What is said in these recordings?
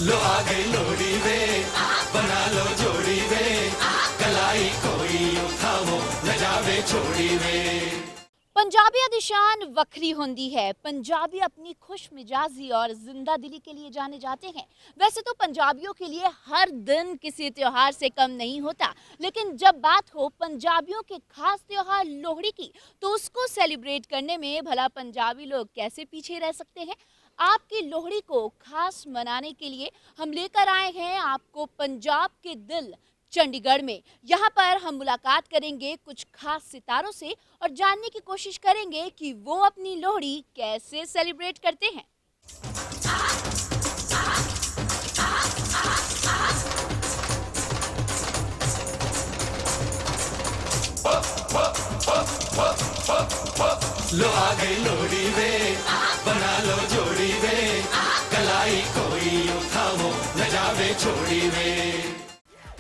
लो आ गई लोड़ी वे, बना लो जोड़ी वे, कलाई कोई उठावो न जावे छोड़ी वे। पंजाबिया दी शान वखरी होंदी है। पंजाबी अपनी खुश मिजाजी और जिंदा दिली के लिए जाने जाते हैं। वैसे तो पंजाबियों के लिए हर दिन किसी त्योहार से कम नहीं होता, लेकिन जब बात हो पंजाबियों के खास त्योहार लोहड़ी की, तो उसको सेलिब्रेट करने में भला पंजाबी लोग कैसे पीछे रह सकते हैं। आपकी लोहड़ी को खास मनाने के लिए हम लेकर आए हैं आपको पंजाब के दिल चंडीगढ़ में। यहाँ पर हम मुलाकात करेंगे कुछ खास सितारों से और जानने की कोशिश करेंगे कि वो अपनी लोहड़ी कैसे सेलिब्रेट करते हैं। लो आ गई लोड़ी वे, बना लो जोड़ी वे, कलाई कोई उठावो न जावे छोड़ी वे।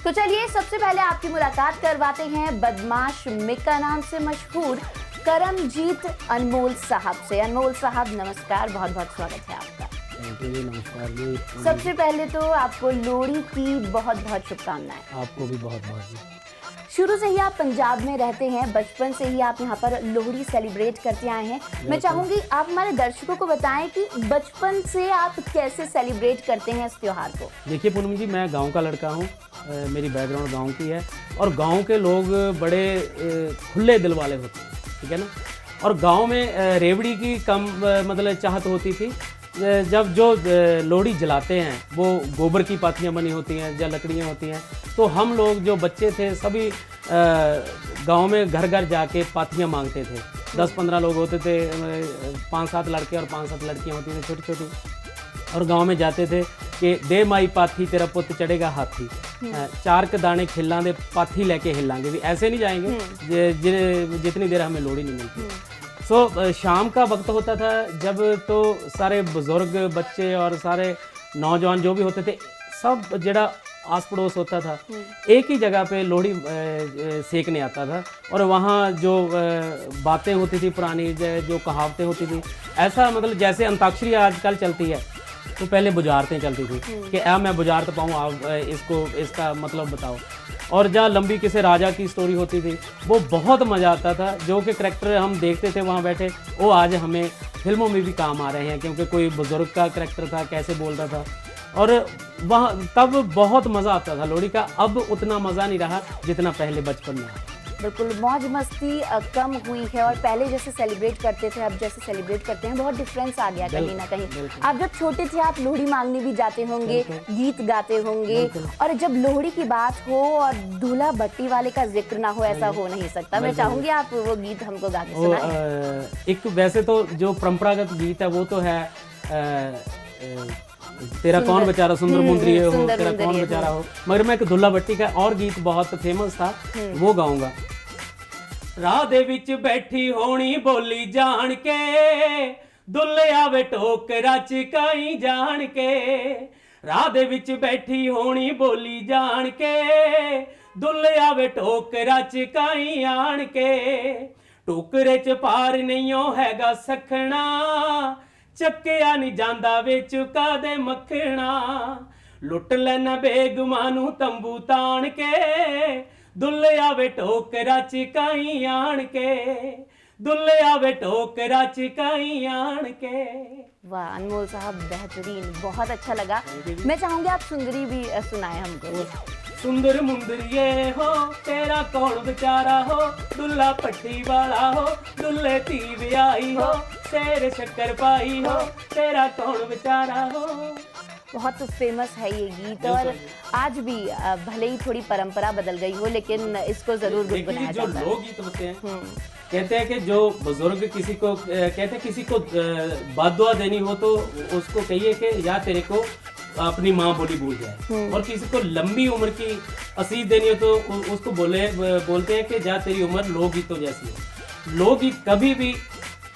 तो चलिए सबसे पहले आपकी मुलाकात करवाते हैं बदमाश मिक्का नाम से मशहूर करमजीत अनमोल साहब से। अनमोल साहब नमस्कार, बहुत बहुत स्वागत है आपका। जी नमस्कार जी। सबसे पहले तो आपको लोहड़ी की बहुत बहुत शुभकामनाएं। आपको भी बहुत बहुत। शुरू से ही आप पंजाब में रहते हैं, बचपन से ही आप यहाँ पर लोहड़ी सेलिब्रेट करते आए हैं। मैं चाहूंगी आप हमारे दर्शकों को बताएं कि बचपन से आप कैसे सेलिब्रेट करते हैं इस त्योहार को। देखिए पूनम जी, मैं गांव का लड़का हूँ, मेरी बैकग्राउंड गांव की है और गांव के लोग बड़े खुले दिल वाले होते हैं, ठीक है ना। और गांव में रेवड़ी की कम मतलब चाहत होती थी। जब जो लोहड़ी जलाते हैं वो गोबर की पाथियाँ बनी होती हैं या लकड़ियाँ होती हैं, तो हम लोग जो बच्चे थे सभी गांव में घर घर जाके पाथियाँ मांगते थे। 10-15 लोग होते थे, 5-7 लड़के और 5-7 लड़कियाँ होती थी छोटी छोटी, और गांव में जाते थे कि दे माई पाथी तेरा पुत चढ़ेगा हाथी, 4 के दाने खिल्ला दे पाथी लेके हिलांगे। भी ऐसे नहीं जाएंगे जितनी देर हमें लोहड़ी नहीं मिलती। सो शाम का वक्त होता था जब तो सारे बुजुर्ग बच्चे और सारे नौजवान जो भी होते थे, सब जड़ा आस पड़ोस होता था, एक ही जगह पे लोहड़ी सेकने आता था। और वहाँ जो बातें होती थी पुरानी, जो कहावतें होती थी, ऐसा मतलब जैसे अंताक्षरी आजकल चलती है, तो पहले बुझारतें चलती थी कि मैं बुझारत पाऊँ, आप इसका मतलब बताओ। और जहाँ लंबी किसी राजा की स्टोरी होती थी, वो बहुत मज़ा आता था। जो कि करैक्टर हम देखते थे वहाँ बैठे, वो आज हमें फिल्मों में भी काम आ रहे हैं, क्योंकि कोई बुजुर्ग का करैक्टर था, कैसे बोल रहा था, और वहाँ तब बहुत मज़ा आता था लोहड़ी का। अब उतना मज़ा नहीं रहा जितना पहले बचपन में। बिल्कुल, मौज मस्ती कम हुई है और पहले जैसे सेलिब्रेट करते थे अब जैसे सेलिब्रेट करते हैं बहुत डिफरेंस आ गया कहीं ना कहीं। आप जब छोटे थे आप लोहड़ी मांगने भी जाते होंगे, गीत गाते होंगे, और जब लोहड़ी की बात हो और दूल्हा भट्टी वाले का जिक्र ना हो, ऐसा हो नहीं सकता। मैं चाहूंगी आप वो गीत हमको गा के सुनाएं। एक वैसे तो जो परंपरागत गीत है वो तो है तेरा कौन बेचारा सुंदर मुंदरी हो, तेरा कौन बेचारा हो, मगर मैं एक दुल्ला भट्टी का और गीत बहुत फेमस था, वो गाऊंगा। राह दे विच बैठी होनी बोली जान के, दुल्ले आवे टोकरा चिकाई जान के। राह दे विच बैठी होनी बोली जान के, दुल्ले आवे टोकरा चिकाई आन के। टोकरे च पार नहीं हैगा सखना, ਚੱਕਿਆ ਨਹੀਂ ਜਾਂਦਾ ਵੇ ਚੁਕਾ ਦੇ ਮੱਖਣਾ। ਲੁੱਟ ਲੈਣਾ ਬੇਗਮਾਂ ਨੂੰ ਤੰਬੂ ਤਾਣ ਕੇ, ਦੁੱਲੇ ਆਵੇ ਟੋਕਰਾ ਚਕਾਈ ਆਣ ਕੇ, ਦੁੱਲੇ ਆਵੇ ਟੋਕਰਾ ਚਕਾਈ ਆਣ ਕੇ। वाह अनमोल साहब, बेहतरीन, बहुत अच्छा लगा। मैं चाहूंगी आप सुंदरी भी सुनाए हमको। सुंदर मुंदरिए हो तेरा कौन बेचारा हो, दुल्ला पट्टी वाला हो, दुल्ले धी ब्याही हो, शेर शक्कर पाई हो, तेरा कौन बेचारा हो। बहुत फेमस है ये गीत और आज भी भले ही थोड़ी परंपरा बदल गई हो, लेकिन इसको जरूर गुनगुनाया जाता है। जो लोकगीत होते हैं, कहते हैं कि जो बुजुर्ग किसी को कहते हैं किसी को बददुआ देनी हो तो उसको कहिए कि या तेरे को अपनी माँ बोली भूल जाए, और किसी को लंबी उम्र की असीस देनी हो तो उसको बोलते हैं कि जा तेरी उम्र लोकगीतों जैसी है। लोकगीत कभी भी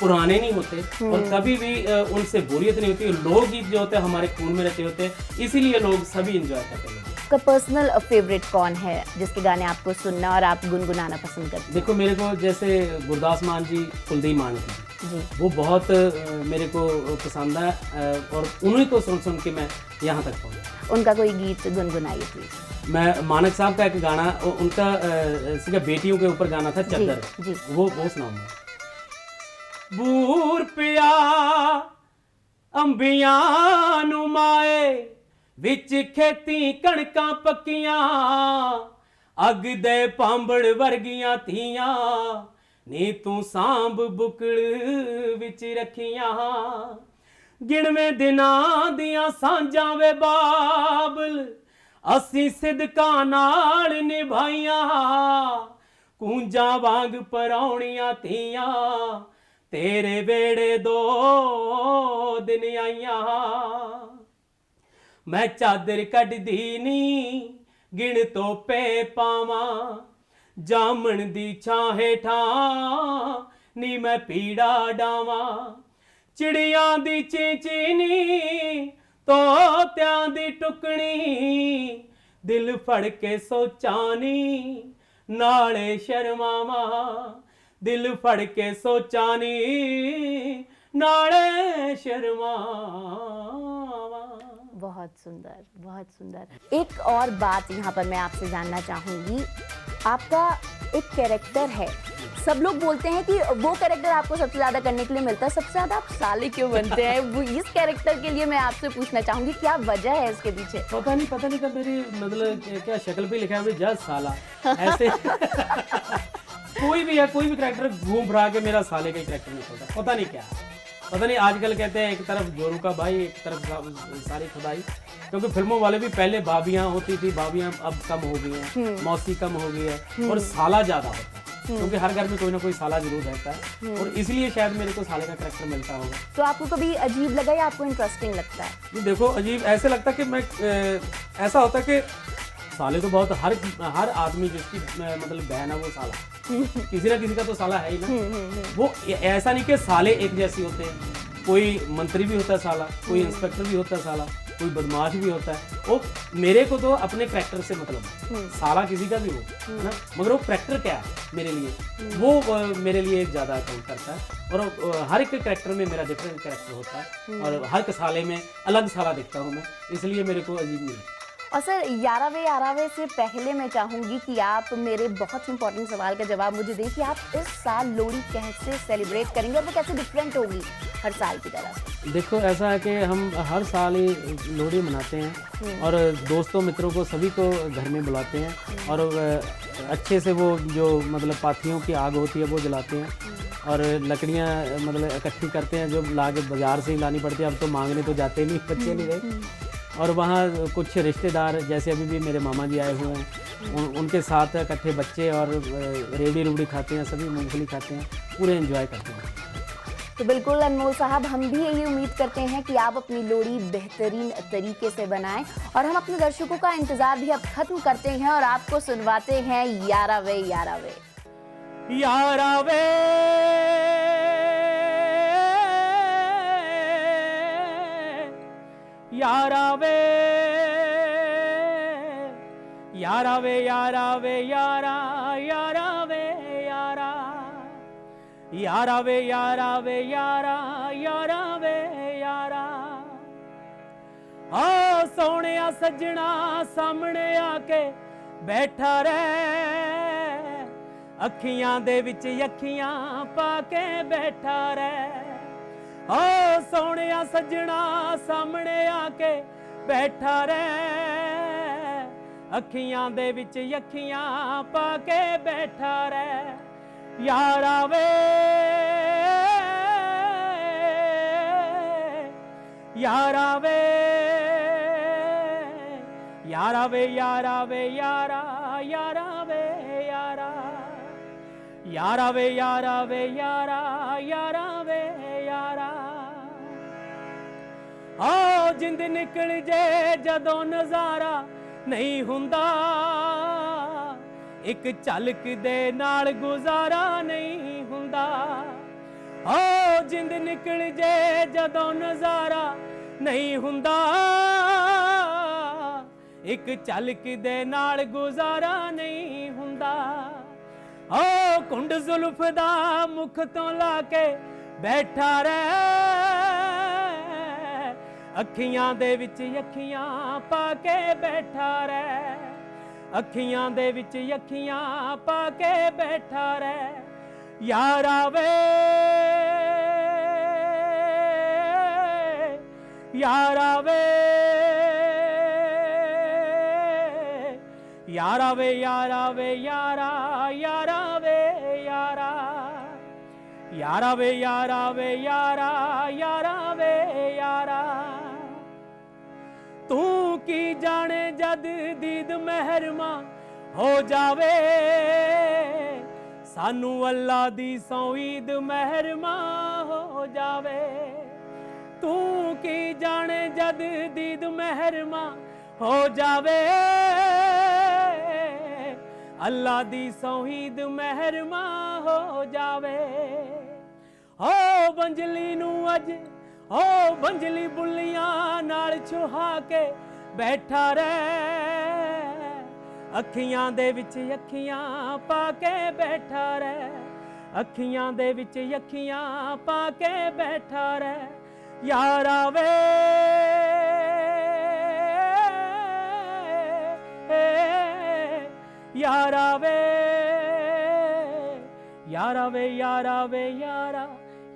पुराने नहीं होते और कभी भी उनसे बोरियत नहीं होती। लोकगीत जो होते हैं हमारे खून में रहते होते हैं, इसीलिए लोग सभी इंजॉय करते हैं। आपका पर्सनल फेवरेट कौन है जिसके गाने आपको सुनना और आप गुनगुनाना पसंद करते हैं? देखो मेरे को जैसे गुरदास मान जी, कुलदीप मान जी, वो बहुत मेरे को पसंद है और उन्हीं को सुन सुन के मैं यहाँ तक पहुँचा। उनका कोई गीत गुनगुनाइए प्लीज। मैं मानक साहब का एक गाना, उनका सीधा बेटियों के ऊपर गाना था चद्दर, जी। वो सुनाऊंगा। बूर पिया अंबियां नू माए विच खेती कणकां पक्कियां, अग दे पांबड़ वर्गियां थियां, नी तू सांभ बुकड़ विच रखियां, गिणवें दिनां दियां सांझां वे बाबल, असी सिदकां नाल निभाइयां, कूंजां वांग परौणियां थियां, तेरे वेड़े दो दिन आइयां, मैं चादर कढदी नी गिण तोपे पावां, जामन दी छां हेठां नी मैं पीड़ा डावां, चिड़ियां दी चींचीनी तोत्यां दी टुकनी, दिल फड़ के सोचानी नाले शर्मावां, दिल फड़ के सोचानी नाले शर्मावां। बहुत सुंदर, बहुत सुंदर। एक और बात यहाँ पर मैं आपसे जानना चाहूँगी, आपका एक कैरेक्टर है, सब लोग बोलते हैं कि वो कैरेक्टर आपको सबसे ज़्यादा करने के लिए मिलता है, सबसे ज़्यादा आप साले क्यों बनते हैं? वो इस कैरेक्टर के लिए मैं आपसे पूछना चाहूँगी, क्या वजह है इसके पीछे? पता नहीं कब मेरी मतलब क्या शक्ल पे लिखा है जज साला ऐसे कोई भी है, कोई भी कैरेक्टर घूम फिरा के मेरा साले का कैरेक्टर निकलता, पता नहीं क्या, पता नहीं। आजकल कहते हैं एक तरफ जोरू का भाई, एक तरफ सारी खुदाई, क्योंकि फिल्मों वाले भी पहले भाभियाँ होती थी, भाभियाँ अब कम हो गई हैं, मौसी कम हो गई है और साला ज़्यादा होता है, क्योंकि हर घर में कोई ना कोई साला जरूर रहता है और इसलिए शायद मेरे को साले का कैरेक्टर मिलता होगा। तो आपको कभी अजीब लगा या आपको इंटरेस्टिंग लगता है? ये देखो अजीब ऐसे लगता है कि मैं ऐसा होता है कि साले तो बहुत हर आदमी जिसकी मतलब बहन है वो साला किसी ना किसी का तो साला है ही ना। वो ऐसा नहीं कि साले एक जैसे होते हैं, कोई मंत्री भी होता है साला, कोई इंस्पेक्टर भी होता है साला, कोई बदमाश भी होता है। वो मेरे को तो अपने करैक्टर से मतलब है, साला किसी का भी हो है ना, मगर वो करैक्टर क्या है मेरे लिए, वो मेरे लिए ज़्यादा काउंट करता है। और हर एक करैक्टर में मेरा डिफरेंट करैक्टर होता है और हर एक साले में अलग साला दिखता हूँ मैं, इसलिए मेरे को अजीब नहीं। और सर यारावे से पहले मैं चाहूँगी कि आप मेरे बहुत इंपॉर्टेंट सवाल का जवाब मुझे दें कि आप इस साल लोहड़ी कैसे सेलिब्रेट करेंगे और वो कैसे डिफरेंट होगी हर साल की तरह से? देखो ऐसा है कि हम हर साल ही लोहड़ी मनाते हैं और दोस्तों मित्रों को सभी को घर में बुलाते हैं और अच्छे से वो जो मतलब पाथियों की आग होती है वो जलाते हैं और लकड़ियाँ मतलब इकट्ठी करते हैं जो ला के बाज़ार से ही लानी पड़ती है। अब तो मांगने तो जाते नहीं, बच्चे नहीं रहे। और वहाँ कुछ रिश्तेदार जैसे अभी भी मेरे मामा जी आए हुए हैं, उनके साथ इकट्ठे बच्चे और रेवड़ी रूबड़ी खाते हैं, सभी मूंगफली खाते हैं, पूरे एंजॉय करते हैं। तो बिल्कुल अनमोल साहब, हम भी यही उम्मीद करते हैं कि आप अपनी लोहड़ी बेहतरीन तरीके से बनाएं और हम अपने दर्शकों का इंतज़ार भी अब खत्म करते हैं और आपको सुनवाते हैं यारावे यारावे यारावे यारावे यारावे यारावे यारा यारावे यारा यारावे यारावे यारा यारावे यारा। आ सोहणिया सजना सामने आके बैठा रह, अखियां दे विच अखियां पाके बैठा रह। ओ सोहणिया सजना सामने आके बैठा रह, अखियां दे विच अखियां पाके बैठा रह। यारावे यारावे यारावे यारावे यारा यारावे यारा यारावे यारावे यारा यारावे यारा। आओ जिंद निकल जे जदों नज़ारा नहीं हुंदा, एक झलक दे नाल गुजारा नहीं हुंदा। आओ जिंद निकल जे जदों नज़ारा नहीं हुंदा, ਇੱਕ ਝਲਕ ਦੇ ਨਾਲ ਗੁਜ਼ਾਰਾ ਨਹੀਂ ਹੁੰਦਾ। ਓ ਕੁੰਡ ਜ਼ੁਲਫ ਦਾ ਮੁਖ ਤੋਂ ਲਾ ਕੇ ਬੈਠਾ ਰਹਿ, ਅੱਖੀਆਂ ਦੇ ਵਿੱਚ ਅੱਖੀਆਂ ਪਾ ਕੇ ਬੈਠਾ ਰਹਿ, ਅੱਖੀਆਂ ਦੇ ਵਿੱਚ ਅੱਖੀਆਂ ਪਾ ਕੇ ਬੈਠਾ ਰਹਿ। ਯਾਰਾ ਵੇ ਯਾਰਾ ਵੇ ਯਾਰਾ ਵੇ ਯਾਰਾ ਵੇ ਯਾਰਾ ਯਾਰਾ ਵੇ ਯਾਰਾ ਯਾਰਾ ਵੇ ਯਾਰਾ ਵੇ ਯਾਰਾ ਯਾਰਾ ਵੇ ਯਾਰਾ। ਤੂੰ ਕੀ ਜਾਣੇ ਜਦ ਦੀਦ ਮਹਿਰਮਾ ਹੋ ਜਾਵੇ, ਸਾਨੂੰ ਅੱਲਾ ਦੀ ਸੌ ਈਦ ਮਹਿਰਮਾ ਹੋ ਜਾਵੇ। ਤੂੰ ਕੀ ਜਾਣੇ ਜਦ ਦੀਦ ਮਹਿਰਮਾ ਹੋ ਜਾਵੇ, ਅੱਲਾ ਦੀ ਸੌ ਈਦ ਮਹਿਰਮਾ ਹੋ ਜਾਵੇ। ਹੋ ਬੰਜਲੀ ਨੂੰ ਅੱਜ ਹੋ ਬੰਜਲੀ ਬੁੱਲੀਆਂ ਨਾਲ ਛੁਹਾ ਕੇ ਬੈਠਾ ਰਹਿ, ਅੱਖੀਆਂ ਦੇ ਵਿੱਚ ਅੱਖੀਆਂ ਪਾ ਕੇ ਬੈਠਾ ਰਹਿ, ਅੱਖੀਆਂ ਦੇ ਵਿੱਚ ਅੱਖੀਆਂ ਪਾ ਕੇ ਬੈਠਾ ਰਹਿ। ਯਾਰਾ ਵੇ ਯਾਰਾ ਵੇ ਯਾਰਾ ਵੇ ਯਾਰਾ ਵੇ ਯਾਰਾ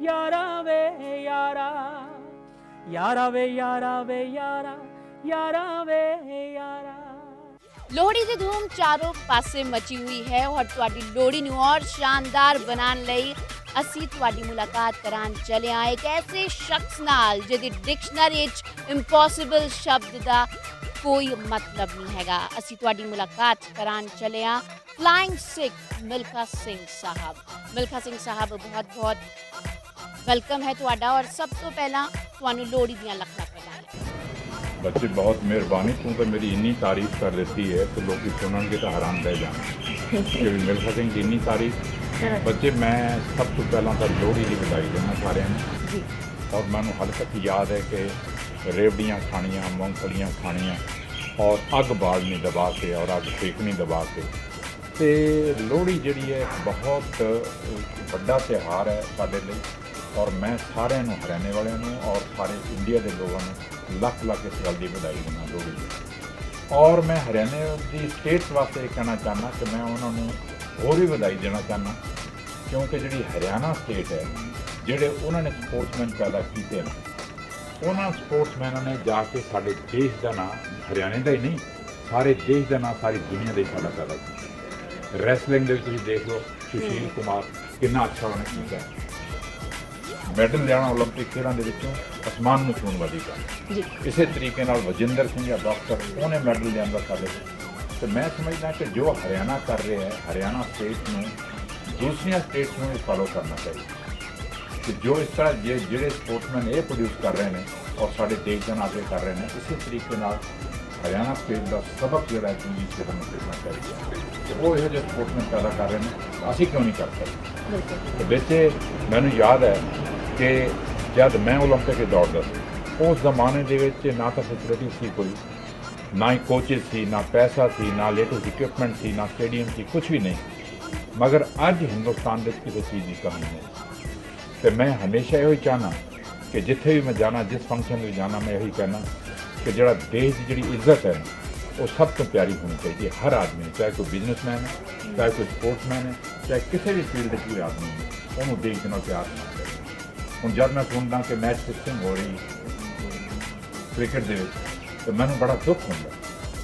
ਯਾਰਾ ਵੇ ਯਾਰਾ ਯਾਰਾ ਵੇ ਯਾਰਾ ਵੇ ਯਾਰਾ ਯਾਰਾ ਵੇ ਯਾਰਾ। ਲੋਹੜੀ ਦੀ ਧੂਮ ਚਾਰੋਂ ਪਾਸੇ ਮਚੀ ਹੋਈ ਹੈ ਔਰ ਤੁਹਾਡੀ ਲੋਹੜੀ ਨੂੰ और शानदार बनाने ਲਈ ਅਸੀਂ ਤੁਹਾਡੀ ਮੁਲਾਕਾਤ ਕਰਾਉਣ ਚਲੇ ਆਏ ਇੱਕ ਐਸੇ ਸ਼ਖਸ ਨਾਲ ਜਿਹਦੀ ਡਿਕਸ਼ਨਰੀ 'ਚ ਇੰਪੋਸੀਬਲ ਸ਼ਬਦ ਦਾ ਕੋਈ ਮਤਲਬ ਨਹੀਂ ਹੈਗਾ। ਅਸੀਂ ਤੁਹਾਡੀ ਮੁਲਾਕਾਤ ਕਰਾਉਣ ਚਲੇ ਆ ਫਲਾइंग सिख मिल्खा सिंह साहब। मिल्खा सिंह साहब बहुत बहुत वेलकम है ਤੁਹਾਡਾ और सब तो पहला ਤੁਹਾਨੂੰ ਲੋਹੜੀ ਦੀਆਂ ਲੱਖ ਲੱਖ ਵਧਾਈਆਂ। बच्चे बहुत मेहरबानी क्योंकि मेरी इन्नी तारीफ कर देती है तो लोग सुनेंगे तो हैरान रह जाएंगे कि मिल्खा सिंह की इन्नी तारीफ। बच्चे मैं सब तो पहला तो लोहड़ी की बधाई देना सारे और मैंने हाल तक याद है कि रेवड़ियाँ खानियाँ मूंगफलियाँ खानियाँ और अग बालनी दबा के और अग सेकनी दबा के। तो लोहड़ी जी है बहुत बड़ा त्यौहार है साढ़े लिए और मैं सारे हरियाणे वालों और सारे इंडिया के लोगों लख लख इस गल की बधाई देना लोहड़ी। और मैं हरियाणे की स्टेट वास्ते कहना चाहना कि मैं उन्होंने होर भी बधाई देना चाहना क्योंकि जी हरियाणा स्टेट है जोड़े उन्होंने स्पोर्ट्समैन पैदा किए हैं, उन्होंने स्पोर्ट्समैनों ने जाके साढ़े देश का नाम हरियाणे का ही नहीं सारे देश का नाम सारी दुनिया का साड़ा पैदा किया। रैसलिंग देख लो सुशील कुमार कितना अच्छा उन्हें किया, मैडल लिया ओलंपिक खेलों के विचों आसमान में छूण वाली गल। इस तरीके वजिंदर सिंह या बॉक्सर उन्हें मैडल लिया साढ़े। तो मैं समझदा कि जो हरियाणा कर रहे हैं हरियाणा स्टेट में दूसरिया स्टेट्स में भी फॉलो करना चाहिए कि जो इस तरह जोड़े स्पोर्ट्समैन ये प्रोड्यूस कर रहे हैं और साढ़े देश का आगे कर रहे हैं इसी तरीके हरियाणा स्टेट का सबक जोड़ा चंगी से हमें देखना चाहिए कि वो यह जो स्पोर्ट्समैन पैदा कर रहे हैं असी क्यों नहीं कर सकते। तो बच्चे मैनू याद है कि जब मैं ओलंपिक दौड़ता उस जमाने के ना तो फैसिलिटी सी कोई, ना ही कोचिज सी, ना पैसा सी, ना लेटेस्ट इक्विपमेंट सी, ना स्टेडियम सी, कुछ भी नहीं। मगर अज हिंदुस्तान में किसी चीज़ की कमी नहीं। तो मैं हमेशा यही चाहना कि जिथे भी मैं जाना जिस फंक्शन में जाना मैं यही कहना कि जो देश की जी इज्जत है वो सब तो प्यारी होनी चाहिए हर आदमी, चाहे कोई बिजनेसमैन है, चाहे कोई स्पोर्ट्समैन है, चाहे किसी भी फील्ड में कोई आदमी है, उन्होंने देश के नाल प्यार होना चाहिए। हुण जब मैं सुनता कि मैच फिक्सिंग हो रही क्रिकेट के तो मैंने बड़ा दुख होता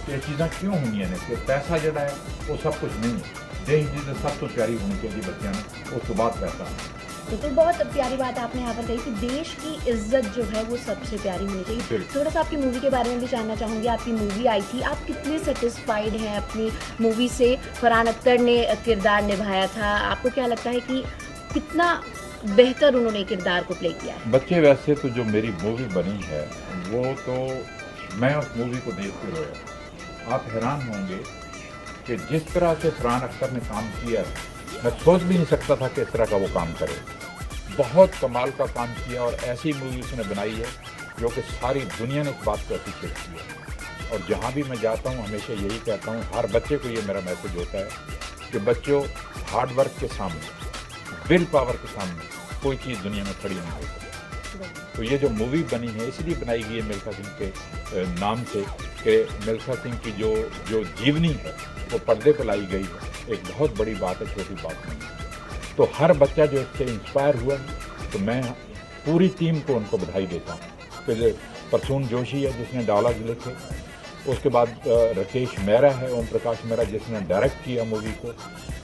कि ये चीज़ां क्यों होंदियां ने कि पैसा जोड़ा है वो सब कुछ नहीं, देश की तो सब तो प्यारी होनी चाहिए बच्चों ने, उस तो बाद पैसा। बिल्कुल बहुत प्यारी बात आपने यहाँ पर कही कि देश की इज्जत जो है वो सबसे प्यारी होनी चाहिए। थोड़ा सा आपकी मूवी के बारे में भी जानना चाहूँगी। आपकी मूवी आई थी, आप कितने सेटिस्फाइड हैं अपनी मूवी से? फरहान अख्तर ने किरदार निभाया था, आपको क्या लगता है कि कितना बेहतर उन्होंने किरदार को प्ले किया है? बच्चे वैसे तो जो मेरी मूवी बनी है वो तो मैं उस मूवी को देख के रोया। आप हैरान होंगे कि जिस तरह से फरहान अख्तर ने काम किया है मैं सोच भी नहीं सकता था कि इस तरह का वो काम करे। बहुत कमाल का काम किया और ऐसी मूवी उसने बनाई है जो कि सारी दुनिया ने इस बात को अप्रिशिएट किया और जहाँ भी मैं जाता हूँ हमेशा यही कहता हूँ, हर बच्चे को ये मेरा मैसेज होता है कि बच्चों, हार्ड वर्क के सामने, विल पावर के सामने कोई चीज़ दुनिया में खड़ी नहीं हो सकती। तो ये जो मूवी बनी है इसलिए बनाई गई है मिल्खा सिंह के नाम से कि मिल्खा सिंह की जो जीवनी है वो पर्दे पर लाई गई है, एक बहुत बड़ी बात है, छोटी बात नहीं है। तो हर बच्चा जो इससे इंस्पायर हुआ है, तो मैं पूरी टीम को उनको बधाई देता हूँ कि प्रसून जोशी है जिसने डायलॉग लिखे, उसके बाद राकेश मेहरा है, ओम प्रकाश मेहरा जिसने डायरेक्ट किया मूवी को,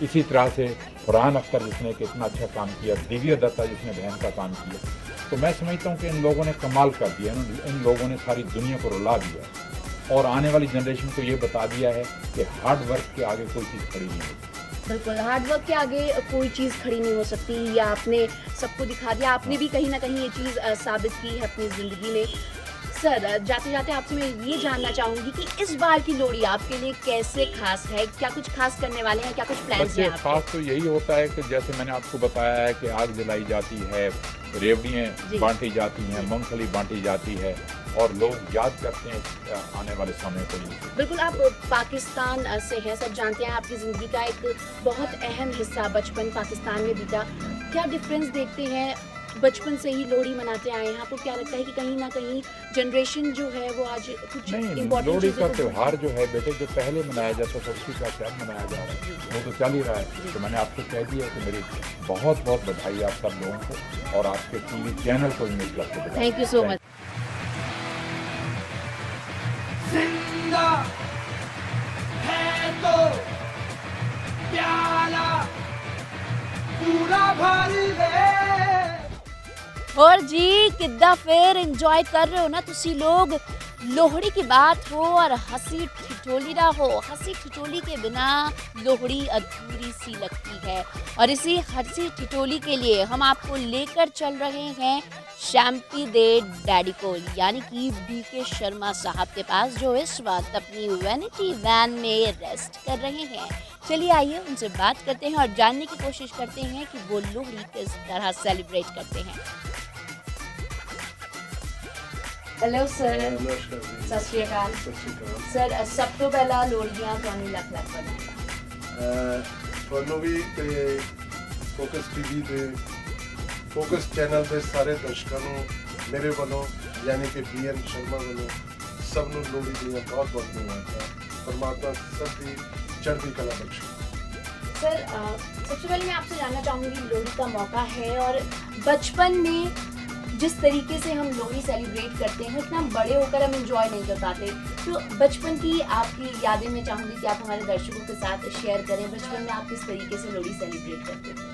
इसी तरह से फरहान अख्तर जिसने कितना अच्छा काम किया, दिव्या दत्ता जिसने बहन का काम किया। तो मैं समझता हूँ कि इन लोगों ने कमाल कर दिया, इन लोगों ने सारी दुनिया को रुला दिया और आने वाली जनरेशन को ये बता दिया है कि हार्ड वर्क के आगे कोई चीज़ खड़ी नहीं होती। बिल्कुल, हार्ड वर्क के आगे कोई चीज़ खड़ी नहीं हो सकती, या आपने सबको दिखा दिया, आपने भी कहीं ना कहीं ये चीज़ साबित की है अपनी ज़िंदगी में। सर, जाते जाते आपसे मैं ये जानना चाहूँगी कि इस बार की लोहड़ी आपके लिए कैसे खास है, क्या कुछ खास करने वाले हैं, क्या कुछ प्लान्स हैं आपके? खास तो यही होता है कि जैसे मैंने आपको बताया है कि आग जलाई जाती है, रेवड़ियाँ बांटी जाती हैं, मूंगफली बांटी जाती है और लोग याद करते हैं आने वाले समय को। बिल्कुल, आप पाकिस्तान से हैं, सब जानते हैं आपकी ज़िंदगी का एक बहुत अहम हिस्सा बचपन पाकिस्तान में बीता। क्या डिफरेंस देखते हैं, बचपन से ही लोहड़ी मनाते आए हैं, आपको क्या लगता है कि कहीं ना कहीं जनरेशन जो है वो आज कुछ नहीं, लोहड़ी का त्यौहार जो है बेटे, जो पहले मनाया जाता था उसी का क्या मनाया जा रहा है, वो तो चल ही रहा है। तो मैंने आपसे कह दिया कि मेरी बहुत बहुत बधाई आप सब लोगों को और आपके टीवी चैनल को भी मेरी तरफ से बधाई। Thank you so much. जिंदा है तो प्याला पूरा भर ले। और जी किद्दा फिर इंजॉय कर रहे हो ना तुसी लोग। लोहड़ी की बात हो और हंसी ठिठोली ना हो, हंसी ठिठोली के बिना लोहड़ी अधूरी सी लगती है। और इसी हंसी ठिठोली के लिए हम आपको लेकर चल रहे हैं शैम्पी दे डैडी को, यानी कि बीके शर्मा साहब के पास, जो इस वक्त अपनी वैनिटी वैन में रेस्ट कर रहे हैं। चलिए आइए उनसे बात करते हैं और जानने की कोशिश करते हैं कि वो लोहड़ी किस तरह सेलिब्रेट करते हैं। Hello sir. सत श्री अकाल सर। सब तो पहला लोहड़ियां ਤੁਹਾਨੂੰ ਲੱਖ ਲੱਖ ਵਧਾਈਆਂ। ਤੁਹਾਨੂੰ ਵੀ ਤੇ ਫੋਕਸ ਟੀਵੀ ਦੇ ਫੋਕਸ ਚੈਨਲ ਦੇ ਸਾਰੇ ਦਰਸ਼ਕਾਂ ਨੂੰ ਮੇਰੇ ਵੱਲੋਂ ਯਾਨੀ ਕਿ ਬੀਐਨ ਸ਼ਰਮਾ ਵੱਲੋਂ ਸਭ ਨੂੰ ਲੋਹੜੀ ਦੀਆਂ ਬਹੁਤ ਬਹੁਤ ਮੁਬਾਰਕਾਂ। परमात्मा सब की चढ़ती कला बख्शे। सर, सबसे पहले मैं आपसे जानना चाहूँगी, लोहड़ी का मौका है और बचपन में जिस तरीके से हम लोहड़ी सेलिब्रेट करते हैं उतना बड़े होकर हम एंजॉय नहीं कर पाते, तो बचपन की आपकी यादें मैं चाहूँगी कि आप हमारे दर्शकों के साथ शेयर करें। बचपन में आप किस तरीके से लोहड़ी सेलिब्रेट करते थे?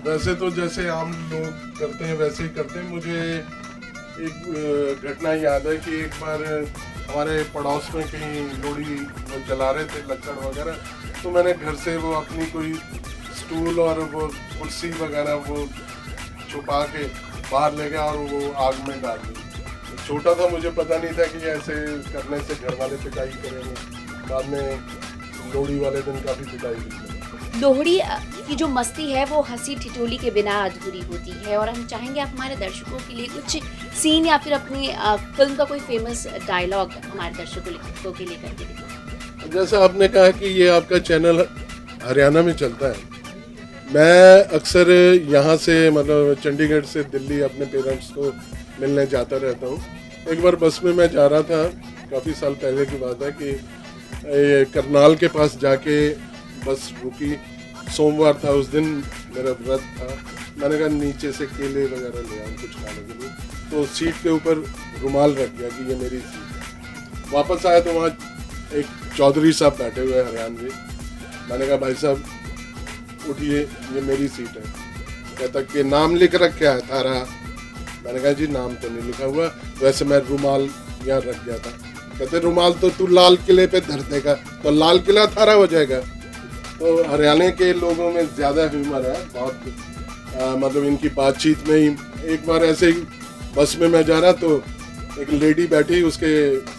वैसे तो जैसे आम लोग करते हैं वैसे ही करते हैं। मुझे एक घटना याद है कि एक बार हमारे पड़ोस में कहीं लोहड़ी वो जला रहे थे लकड़ वगैरह, तो मैंने घर से वो अपनी कोई स्टूल और वो कुर्सी वगैरह वो छुपा के बाहर ले गया और वो आग में डाल दी। छोटा था, मुझे पता नहीं था कि ऐसे करने से घर वाले पिटाई करेंगे। बाद में लोहड़ी वाले दिन काफ़ी पिटाई की। लोहड़ी की जो मस्ती है वो हंसी ठिठोली के बिना अधूरी होती है, और हम चाहेंगे आप हमारे दर्शकों के लिए कुछ सीन या फिर अपनी फिल्म का कोई फेमस डायलॉग हमारे दर्शकों के लिए करके दिखाएं। जैसा आपने कहा कि ये आपका चैनल हरियाणा में चलता है, मैं अक्सर यहाँ से मतलब चंडीगढ़ से दिल्ली अपने पेरेंट्स को मिलने जाता रहता हूँ। एक बार बस में मैं जा रहा था, काफ़ी साल पहले की बात है, कि करनाल के पास जाके बस रुकी। सोमवार था उस दिन, मेरा व्रत था। मैंने कहा नीचे से केले वगैरह ले आऊँ कुछ खाने के लिए, तो सीट के ऊपर रुमाल रख गया कि ये मेरी सीट। वापस आया तो वहाँ एक चौधरी साहब बैठे हुए हरियाणवी। मैंने कहा भाई साहब उठिए, ये मेरी सीट है। कहता कि नाम लिख रखा है थारा। मैंने कहा जी नाम तो नहीं लिखा हुआ, वैसे मैं रुमाल यहाँ रख गया था। कहते रुमाल तो तू लाल किले पे धर देगा तो लाल किला थारा हो जाएगा। तो हरियाणा के लोगों में ज़्यादा ह्यूमर है बहुत, मतलब इनकी बातचीत में ही। एक बार ऐसे ही बस में मैं जा रहा तो एक लेडी बैठी, उसके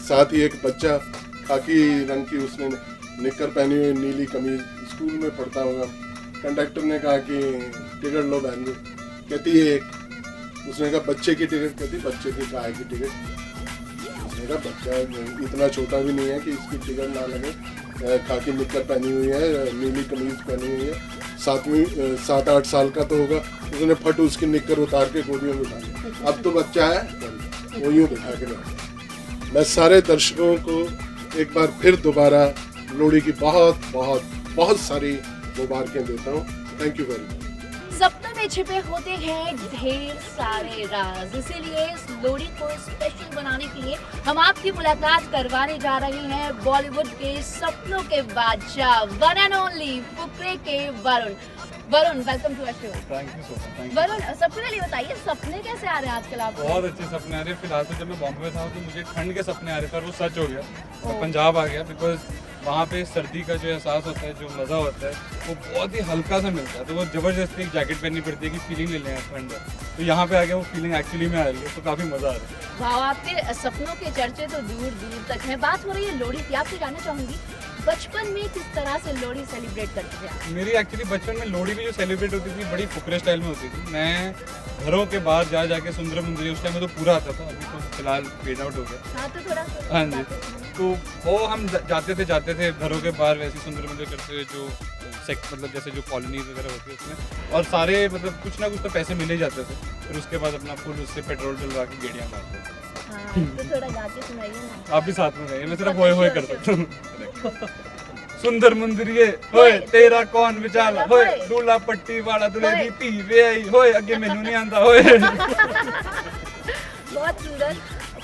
साथ ही एक बच्चा खाकी रंग की, उसने निक्कर पहनी हुई, नीली कमीज, स्कूल में पढ़ता होगा। कंडक्टर ने कहा कि टिकट लो बहन जी। कहती है एक। उसने कहा बच्चे की टिकट। कहती बच्चे की काहे की टिकट। मेरा बच्चा इतना छोटा भी नहीं है कि इसकी फिगर ना लगे। खाकी निक्कर पहनी हुई है, नीली कमीज पहनी हुई है, 7-8 साल का तो होगा। उसने फट उसकी निक्कर उतार के गोदियों में डाली। अब तो बच्चा है, वो यूँ दिखा के बैठा। मैं सारे दर्शकों को एक बार फिर दोबारा लोहड़ी की बहुत बहुत बहुत सारी मुबारकें देता हूँ। Thank you very much. सपनों में छिपे होते हैं ढेर सारे राज, इसीलिए इस लोहड़ी को स्पेशल बनाने के लिए हम आपकी मुलाकात करवाने जा रहे हैं बॉलीवुड के सपनों के बादशाह, वन एंड ओनली फुकरे के Varun. Varun, welcome to our show. Thank you so much. Varun, सबसे पहले बताइए सपने कैसे आ रहे हैं आजकल आपको? बहुत अच्छे सपने आ रहे हैं। फिलहाल तो जब मैं बॉम्बे में था तो मुझे ठंड के सपने आ रहे थे और वो सच हो गया। मैं पंजाब आ गया बिकॉज वहाँ पे सर्दी का जो एहसास होता है, जो मज़ा होता है, वो बहुत ही हल्का सा मिलता है। तो वो ज़बरदस्ती एक जैकेट पहननी पड़ती है कि फीलिंग ले लें ठंड। तो यहाँ पे आके वो फीलिंग एक्चुअली में आ रही है, तो काफ़ी मज़ा आ रहा है। वाह, आपके सपनों के चर्चे तो दूर दूर तक हैं। बात हो रही है लोहड़ी की, आपसे जानना चाहूंगी बचपन में किस तरह से लोहड़ी सेलिब्रेट करते थे आप? मेरी एक्चुअली बचपन में लोहड़ी भी जो सेलिब्रेट होती थी बड़ी फुकरे स्टाइल में होती थी। मैं घरों के बाहर जा जाके सुंदर मुंदरी, उस टाइम में तो पूरा आता था, अभी तो फिलहाल फेड आउट हो गया। हाँ, तो थोड़ा हाँ जी, तो वो हम जाते थे घरों के बाहर वैसे सुंदर मुंदर करते हुए, जो मतलब जैसे जो कॉलोनीज वगैरह होती है उसमें, और सारे मतलब कुछ ना कुछ तो पैसे मिले जाते थे। फिर उसके बाद अपना फुल उससे पेट्रोल डलवा के गेड़ियाँ मारते थे। हाँ, तो थोड़ा गा के सुनाइए ना। आप भी साथ में गए, मैं सिर्फ होए होए करता था। सुंदर मुंदरिये होए तेरा कौन विचाला होए, दूल्हा पट्टी वाला दूल्हे दी धी वे आई होए, अगे मैनू नहीं आंदा होए। बहुत सुंदर।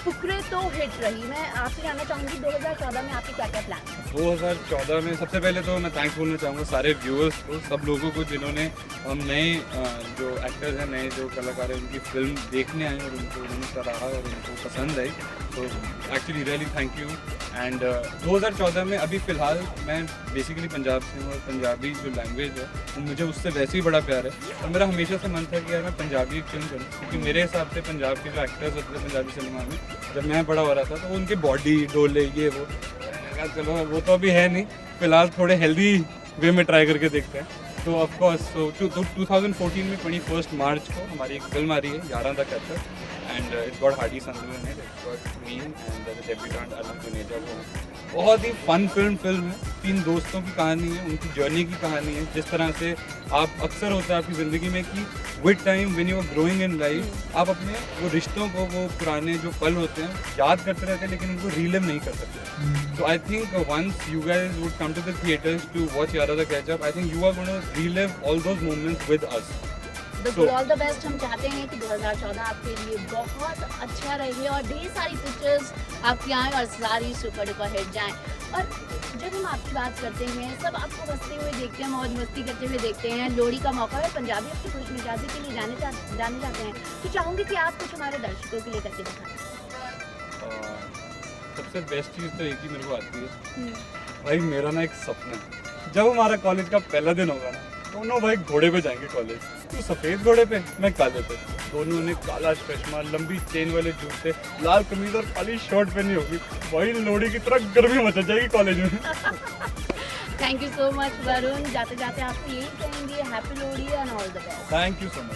फुकरे तो हिट रही। मैं आपसे जानना चाहूंगी 2014 में आपके क्या क्या प्लान हैं? 2014 में सबसे पहले तो मैं थैंक्स बोलना चाहूँगा सारे व्यूअर्स को, सब लोगों को जिन्होंने हम नए जो एक्टर्स हैं, नए जो कलाकार हैं, उनकी फिल्म देखने आए और उनको उन्होंने सराहा और उनको पसंद आई। तो actually really thank you. And 2014 में अभी फ़िलहाल मैं बेसिकली पंजाब से हूँ और पंजाबी जो लैंग्वेज है वो मुझे उससे वैसे ही बड़ा प्यार है। और मेरा हमेशा से मन था कि यार मैं पंजाबी फिल्म करूँ, क्योंकि मेरे हिसाब से पंजाब के जो एक्टर्स होते थे पंजाबी सिनेमा में, जब मैं बड़ा हो रहा था तो उनकी बॉडी डोले ये वो, चलो वो तो अभी है नहीं, फिलहाल थोड़े हेल्दी वे में ट्राई करके देखते हैं। तो ऑफकोर्स 2014 में 21 मार्च को हमारी एक फिल्म आ रही है 11 the catcher, and it's got Hardy Sandhu in it, it's got me and the debutante Arun Juneja. वो बहुत ही फन फिल्म है। 3 दोस्तों की कहानी है, उनकी जर्नी की कहानी है। जिस तरह से आप अक्सर होता है आपकी ज़िंदगी में कि with time when you are growing in life, आप अपने वो रिश्तों को, वो पुराने जो पल होते हैं याद करते रहते हैं, लेकिन उनको रीलिव नहीं कर सकते। So I think once you guys would come to the theaters to watch Yara the Catch Up, I think you are going to relive all those moments with us. बिल्कुल, ऑल द बेस्ट। हम चाहते हैं कि 2014 आपके लिए बहुत अच्छा रहे और ढेर सारी पिक्चर्स आपकी आएँ और सारी सुपर डुपर हिट जाएँ। और जब हम आपकी बात करते हैं, सब आपको हंसते हुए देखते हैं, मौज मस्ती करते हुए देखते हैं, लोहड़ी का मौका है, पंजाबी आपकी खुश मिजाजी के लिए जाने जाते हैं, तो चाहूँगी कि आप कुछ हमारे दर्शकों के लिए करके दिखाएं। सबसे बेस्ट चीज़ तो एक ही मेरे को आती है भाई, मेरा ना एक सपना है, जब हमारा कॉलेज का पहला दिन होगा ना, दोनों भाई घोड़े पे जाएंगे कॉलेज। तो सफ़ेद घोड़े पे, मैं काले पे, दोनों ने काला चश्मा, लंबी चेन वाले जूते, लाल कमीज और काली शर्ट पहनी होगी, वही लोहड़ी की तरह गर्मी मचा जाएगी कॉलेज में। Thank you so much Varun. जाते जाते आपको यही कहेंगे happy Lohri and all the best. Thank you so much.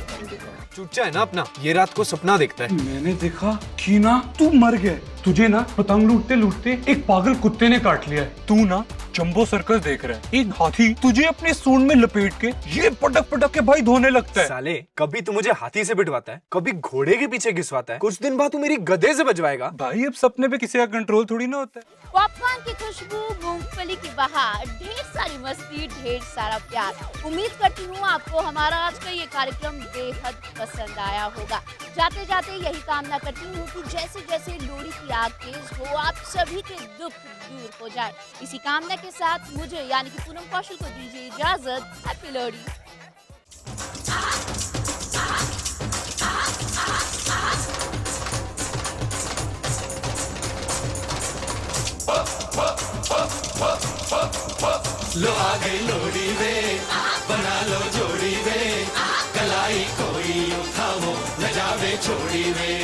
चूचा है ना अपना, ये रात को सपना देखता है। मैंने देखा कि ना तू मर गया, तुझे ना पतंग लूटते लूटते एक पागल कुत्ते ने काट लिया है। तू ना जंबो सर्कस देख रहा है, एक हाथी तुझे अपने सूंड में लपेट के ये पटक पटक के भाई धोने लगता है। साले, कभी तू मुझे हाथी से बिठवाता है, कभी घोड़े के पीछे घिसवाता है, कुछ दिन बाद तू मेरी गधे से बजवाएगा। भाई अब सपने पे किसी का कंट्रोल थोड़ी ना होता है। पॉपकॉर्न की खुशबू, मूंगफली की बहार, ढेर सारी मस्ती, ढेर सारा प्यार। उम्मीद करती हूँ आपको हमारा आज का ये कार्यक्रम बेहद पसंद आया होगा। जाते जाते यही कामना करती हूँ कि जैसे जैसे लोहड़ी की आग तेज हो, आप सभी के दुख दूर हो जाए। इसी कामना के साथ मुझे यानी कि पूनम कौशल को दीजिए इजाजत। हैप्पी लोहड़ी। लो आ गई लोहड़ी वे, बना लो जोड़ी वे, कलाई कोई उठाओ न जावे छोड़ी वे।